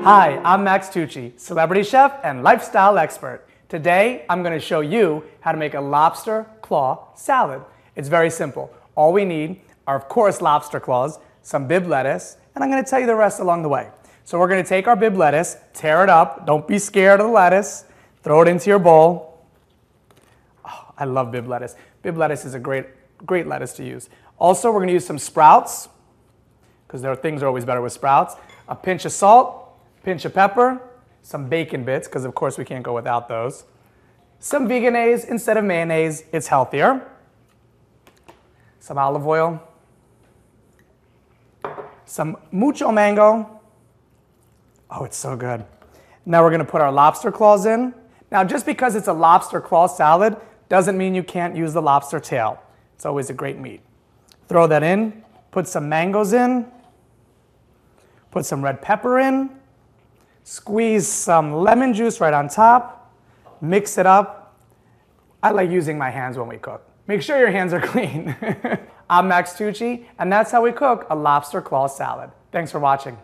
Hi, I'm Max Tucci, celebrity chef and lifestyle expert. Today, I'm going to show you how to make a lobster claw salad. It's very simple. All we need are, of course, lobster claws, some bib lettuce, and I'm going to tell you the rest along the way. So we're going to take our bib lettuce, tear it up, don't be scared of the lettuce, throw it into your bowl. Oh, I love bib lettuce. Bib lettuce is a great lettuce to use. Also, we're going to use some sprouts, because things are always better with sprouts, a pinch of salt, pinch of pepper, some bacon bits, because of course we can't go without those, some veganese instead of mayonnaise, it's healthier, some olive oil, some mucho mango. Oh, it's so good. Now we're going to put our lobster claws in. Now just because it's a lobster claw salad doesn't mean you can't use the lobster tail. It's always a great meat. Throw that in, put some mangoes in, put some red pepper in, squeeze some lemon juice right on top, mix it up. I like using my hands when we cook. Make sure your hands are clean. I'm Max Tucci, and that's how we cook a lobster claw salad. Thanks for watching.